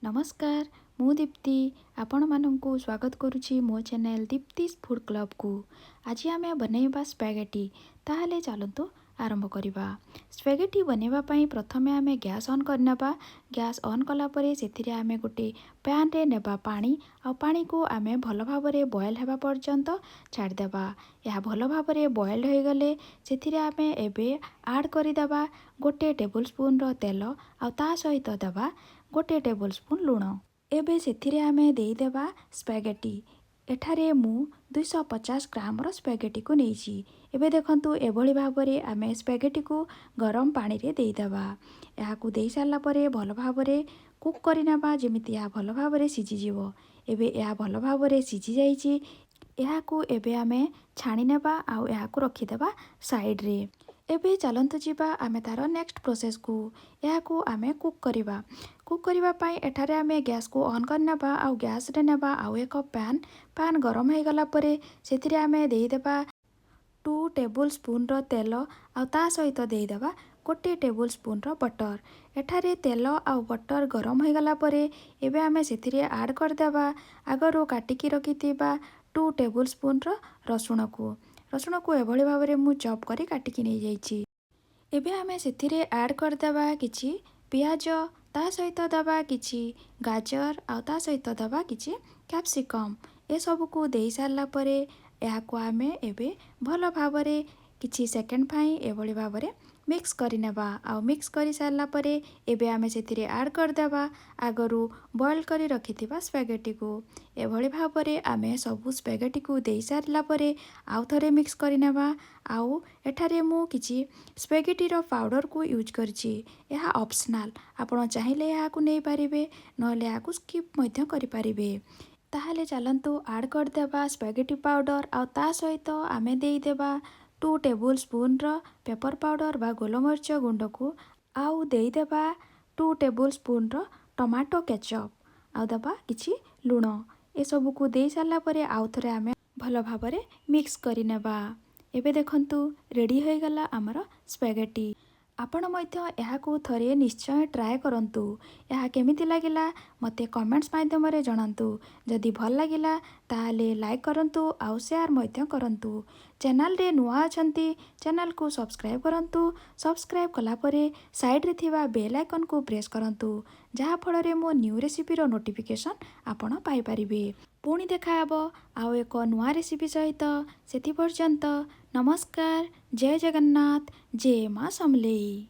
नमस्कार मु दीप्ति आपण मानंकु स्वागत करुछि मो चैनल दीप्तिस फूड क्लब को। आज आमे बनैबा स्पैगेटी। ताहले चलंतु आरंभ करिबा। स्पैगेटी बनैबा पई प्रथमे आमे गैस ऑन करनेबा। गैस ऑन कला परे सेथिरे आमे गोटे पैन रे नेबा पानी आ पानी को आमे भलो भाबरे बॉयल हेबा पर्यंत छाड़ देबा। या भलो भाबरे बॉयल हो गले सेथिरे आमे एबे ऐड करि देबा गोटे टेबल स्पून रो तेल आ ता सहित देबा गोटे टेबल स्पून लुण। एबे सेथिरे आमे देई देबा स्पैगेटी। एठारे मु 250 ग्राम रो स्पैगेटी को नेइछि। एबे देखंतु एभली भाबरे आमे स्पैगेटी को गरम पानी रे देई देबा। या को देई सारला परे भलो भाबरे कुक करि नेबा जेमिति या भलो भाबरे सिझि जिवो। एबे या भलो भाबरे सिझि जाइछि। या को एबे आमे छाणी नेबा आ या को रखि देबा साइड रे। एबे चलंतु जिबा आमे तारो नेक्स्ट प्रोसेस को। या को आमे कुक करिबा पई एठारे आमे गैस को ऑन करनेबा आ गैस रे नेबा आ एक पैन गरम हे गला परे सेथिरे आमे देई देबा 2 टेबल स्पून रो तेल आ ता सहित देई देबा गोटे टेबल स्पून रो बटर। एठारे तेल आ बटर गरम हो गला परे एबे आमे सेथिरे ऐड कर देबा आगरो काटिकी रखिथिबा 2 टेबल स्पून रो रसुण को एभली भाबरे मु चॉप करी काटिकी नै जाइछि। एबे आमे सेथिरे ऐड कर देबा किछि पियाज ता सहित देबा किछि गाजर आ ता सहित देबा किछि कैप्सिकम। ए सब को देई सारला परे या को आमे एबे भलो भाबरे किछि सेकंड पई एभली भाबरे मिक्स करि नेबा। आ मिक्स करि सारला परे एबे आमे सेथिरे ऐड कर देबा आगरु बॉयल करि रखिथिबा स्पैगेटी को। एभली भाबरे आमे सब स्पैगेटी को देई सारला परे आउ थरे मिक्स करि नेबा। आउ एठारे मु किछि स्पैगेटी रो पाउडर को यूज करछि। यह ऑप्शनल आपण चाहिले या को नै पारिबे नले या को स्किप मध्य करि पारिबे। ताहले चलंतु ऐड कर देबा स्पैगेटी पाउडर आ ता सहित आमे देई देबा 2 टेबल स्पून रो पेपर पाउडर बा गोलमरिच गुंड को आउ देई देबा 2 टेबल स्पून रो टमाटो केचप आ देबा किछि लुण। ए सब को देई सारला परे आउ थरे आमे भलो भाबरे मिक्स करि नेबा। एबे देखंतु रेडी हो गला हमर स्पैगेटी। आपण मध्य यहाँ को थरे निश्चय ट्राए करंतु। यहाँ केमिति लागिला मते कमेंट्स माध्यम रे जणांतु। जदि भल लागिला ताले लाइक करंतु आउ शेयर मध्य करंतु। चैनल रे नुआ अछंती चैनल को सब्सक्राइब करंतु। सब्सक्राइब कला परे साइड रे थिबा बेल आइकन को प्रेस करंतु जहा फल रे मो न्यू रेसिपी रो नोटिफिकेशन आपण पाई परिबे। पुणी देखा हबो आउ एक नुआ रेसिपी सहित। सेति पर्यंत नमस्कार। जय जगन्नाथ। जय मां समलेई।